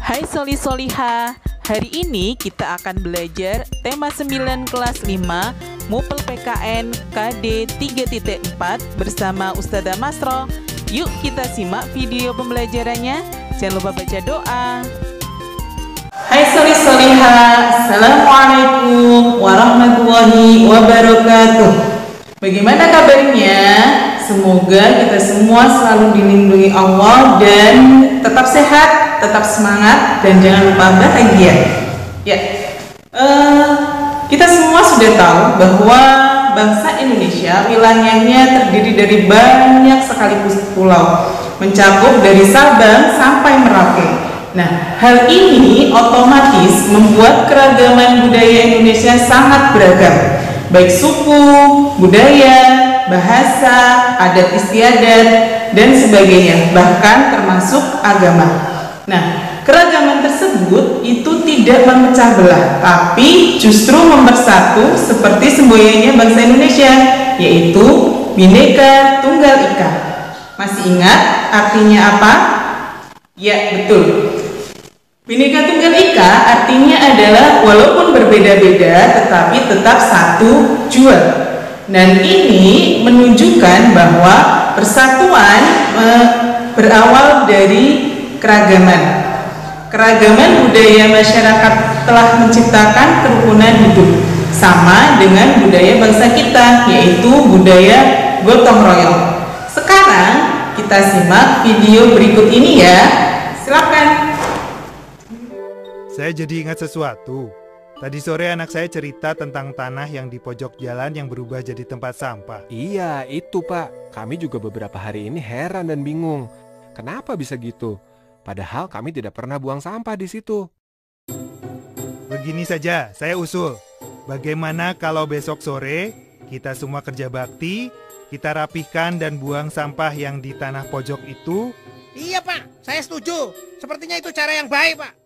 Hai Soli Soliha, hari ini kita akan belajar tema 9 kelas 5 MUPEL PKN KD 3.4 bersama Ustadzah Masro. Yuk kita simak video pembelajarannya. Jangan lupa baca doa. Hai Soli Soliha, Assalamualaikum warahmatullahi wabarakatuh. Bagaimana kabarnya? Semoga kita semua selalu dilindungi Allah dan tetap sehat, tetap semangat, dan jangan lupa bahagia. Ya, kita semua sudah tahu bahwa bangsa Indonesia wilayahnya terdiri dari banyak sekali pulau, mencakup dari Sabang sampai Merauke. Nah, hal ini otomatis membuat keragaman budaya Indonesia sangat beragam, baik suku, budaya, bahasa, adat istiadat, dan sebagainya, bahkan termasuk agama. Nah, keragaman tersebut itu tidak memecah belah, tapi justru mempersatu seperti semboyannya bangsa Indonesia, yaitu Bhinneka Tunggal Ika. Masih ingat artinya apa? Ya, betul. Bhinneka Tunggal Ika artinya adalah walaupun berbeda-beda tetapi tetap satu jua. Dan ini menunjukkan bahwa persatuan berawal dari keragaman. Keragaman budaya masyarakat telah menciptakan kerukunan hidup, sama dengan budaya bangsa kita, yaitu budaya gotong royong. Sekarang kita simak video berikut ini ya. Silakan. Saya jadi ingat sesuatu. Tadi sore anak saya cerita tentang tanah yang di pojok jalan yang berubah jadi tempat sampah. Iya, itu Pak. Kami juga beberapa hari ini heran dan bingung. Kenapa bisa gitu? Padahal kami tidak pernah buang sampah di situ. Begini saja, saya usul. Bagaimana kalau besok sore kita semua kerja bakti, kita rapihkan dan buang sampah yang di tanah pojok itu? Iya Pak, saya setuju. Sepertinya itu cara yang baik Pak.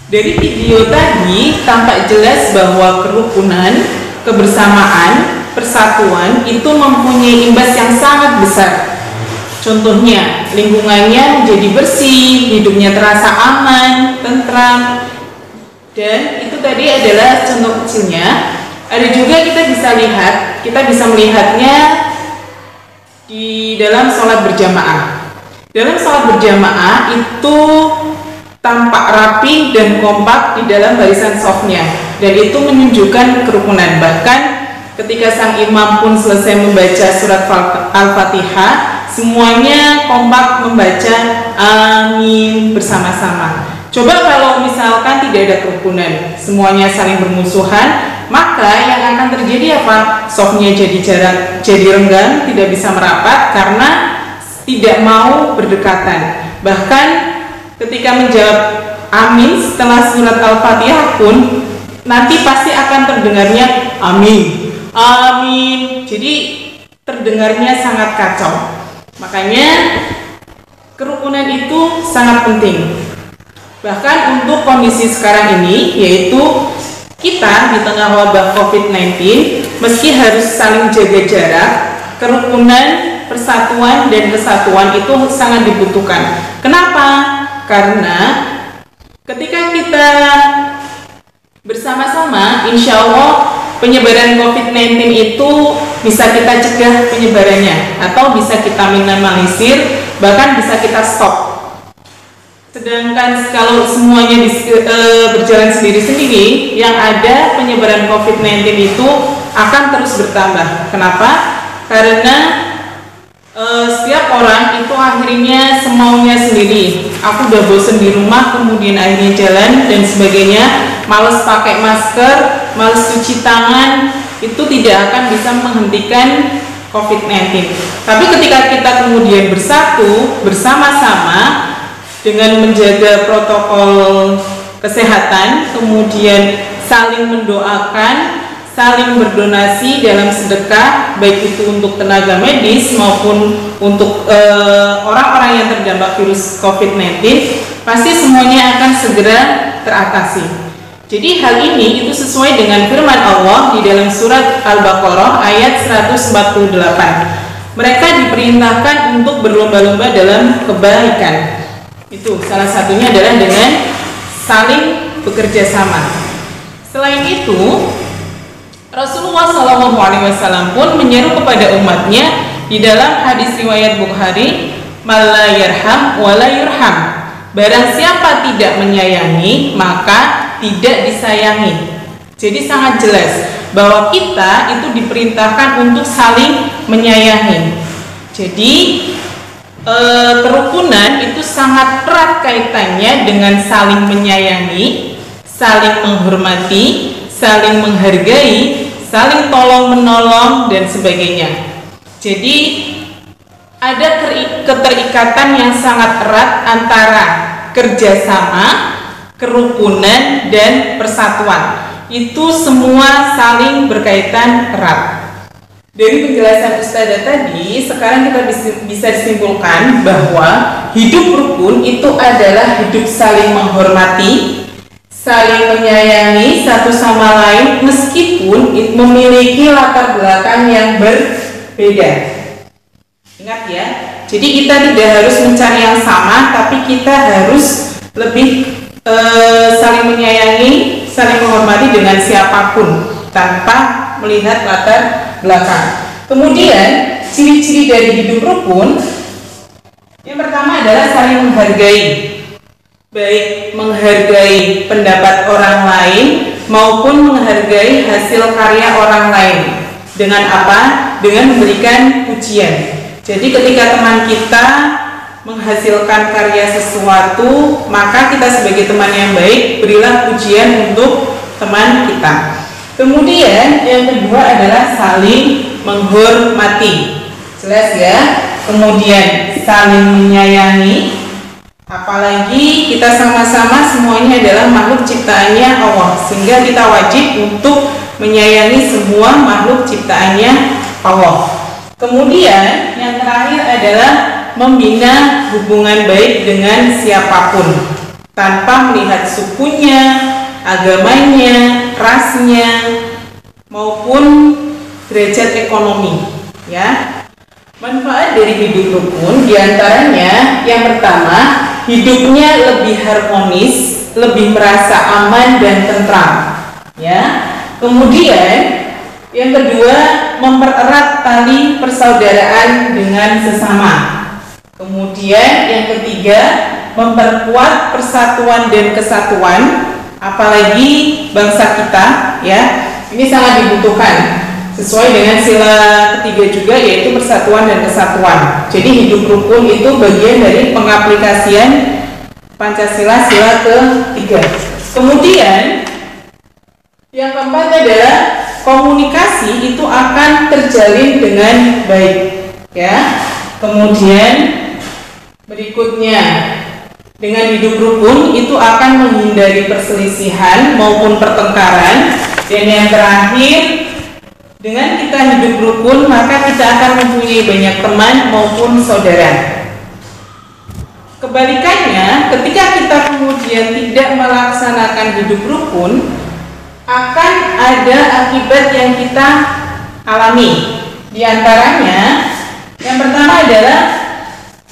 Dari video tadi tampak jelas bahwa kerukunan, kebersamaan, persatuan itu mempunyai imbas yang sangat besar. Contohnya, lingkungannya menjadi bersih, hidupnya terasa aman, tentram. Dan itu tadi adalah contoh kecilnya. Ada juga kita bisa melihatnya di dalam sholat berjamaah. Dalam sholat berjamaah itu tampak rapi dan kompak di dalam barisan shafnya, dan itu menunjukkan kerukunan. Bahkan ketika sang imam pun selesai membaca surat Al-Fatihah, semuanya kompak membaca amin bersama-sama. Coba kalau misalkan tidak ada kerukunan, semuanya saling bermusuhan, maka yang akan terjadi apa? Shafnya jadi renggang, tidak bisa merapat karena tidak mau berdekatan. Bahkan ketika menjawab amin setelah surat Al-Fatihah pun nanti pasti akan terdengarnya amin, amin. Jadi terdengarnya sangat kacau. Makanya kerukunan itu sangat penting. Bahkan untuk kondisi sekarang ini, yaitu kita di tengah wabah COVID-19, meski harus saling jaga jarak, kerukunan, persatuan, dan kesatuan itu sangat dibutuhkan. Kenapa? Karena ketika kita bersama-sama, insya Allah penyebaran COVID-19 itu bisa kita cegah penyebarannya, atau bisa kita minimalisir, bahkan bisa kita stop. Sedangkan kalau semuanya berjalan sendiri-sendiri, yang ada penyebaran COVID-19 itu akan terus bertambah. Kenapa? Karena setiap orang itu akhirnya semaunya sendiri. Aku udah bosen di rumah, kemudian akhirnya jalan dan sebagainya, males pakai masker, males cuci tangan, itu tidak akan bisa menghentikan COVID-19. Tapi ketika kita kemudian bersatu bersama-sama dengan menjaga protokol kesehatan, kemudian saling mendoakan, saling berdonasi dalam sedekah, baik itu untuk tenaga medis maupun untuk orang-orang yang terdampak virus COVID-19, pasti semuanya akan segera teratasi. Jadi hal ini itu sesuai dengan firman Allah di dalam surat Al-Baqarah ayat 148. Mereka diperintahkan untuk berlomba-lomba dalam kebaikan. Itu salah satunya adalah dengan saling bekerja sama. Selain itu, Rasulullah SAW pun menyeru kepada umatnya di dalam hadis riwayat Bukhari, "Malla yarham wala yurham." Barang siapa tidak menyayangi, maka tidak disayangi. Jadi sangat jelas bahwa kita itu diperintahkan untuk saling menyayangi. Jadi kerukunan itu sangat erat kaitannya dengan saling menyayangi, saling menghormati, saling menghargai, saling tolong-menolong dan sebagainya. Jadi ada keterikatan yang sangat erat antara kerjasama, kerukunan, dan persatuan. Itu semua saling berkaitan erat. Dari penjelasan Ustazah tadi, sekarang kita bisa disimpulkan bahwa hidup rukun itu adalah hidup saling menghormati, saling menyayangi satu sama lain meskipun memiliki latar belakang yang berbeda. Ingat ya, jadi kita tidak harus mencari yang sama, tapi kita harus lebih saling menyayangi, saling menghormati dengan siapapun tanpa melihat latar belakang. Kemudian ciri-ciri dari hidup rukun yang pertama adalah saling menghargai, baik menghargai pendapat orang lain maupun menghargai hasil karya orang lain. Dengan apa? Dengan memberikan pujian. Jadi ketika teman kita menghasilkan karya sesuatu, maka kita sebagai teman yang baik berilah pujian untuk teman kita. Kemudian yang kedua adalah saling menghormati. Jelas ya. Kemudian saling menyayangi, apalagi kita sama-sama semuanya adalah makhluk ciptaannya Allah, sehingga kita wajib untuk menyayangi semua makhluk ciptaannya Allah. Kemudian yang terakhir adalah membina hubungan baik dengan siapapun tanpa melihat sukunya, agamanya, rasnya, maupun derajat ekonomi. Ya, manfaat dari hidup rukun diantaranya yang pertama, hidupnya lebih harmonis, lebih merasa aman dan tentram. Ya, kemudian yang kedua, mempererat tali persaudaraan dengan sesama. Kemudian yang ketiga, memperkuat persatuan dan kesatuan, apalagi bangsa kita, ya. Ini sangat dibutuhkan sesuai dengan sila ketiga juga, yaitu persatuan dan kesatuan. Jadi hidup rukun itu bagian dari pengaplikasian Pancasila sila ketiga. Kemudian yang keempat adalah komunikasi itu akan terjalin dengan baik, ya. Kemudian berikutnya, dengan hidup rukun itu akan menghindari perselisihan maupun pertengkaran. Dan yang terakhir, dengan kita hidup rukun maka kita akan mempunyai banyak teman maupun saudara. Kebalikannya, ketika kita kemudian tidak melaksanakan hidup rukun, akan ada akibat yang kita alami. Di antaranya, yang pertama adalah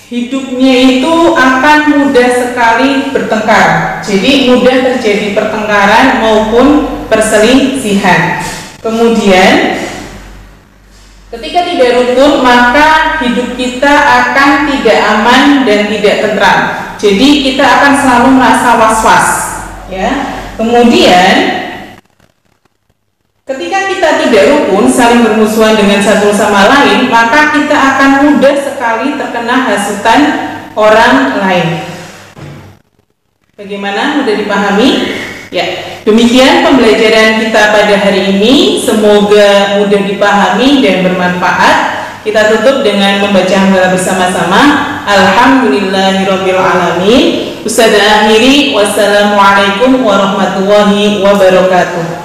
hidupnya itu akan mudah sekali bertengkar. Jadi mudah terjadi pertengkaran maupun perselisihan. Kemudian ketika tidak rukun, maka hidup kita akan tidak aman dan tidak tentram. Jadi kita akan selalu merasa was-was, ya. Kemudian ketika kita tidak rukun, saling bermusuhan dengan satu sama lain, maka kita akan mudah sekali terkena hasutan orang lain. Bagaimana? Mudah dipahami? Ya, demikian pembelajaran kita pada hari ini. Semoga mudah dipahami dan bermanfaat. Kita tutup dengan membaca hamdalah bersama-sama. Alhamdulillahirabbil alamin. Ustaz akhiri, wassalamualaikum warahmatullahi wabarakatuh.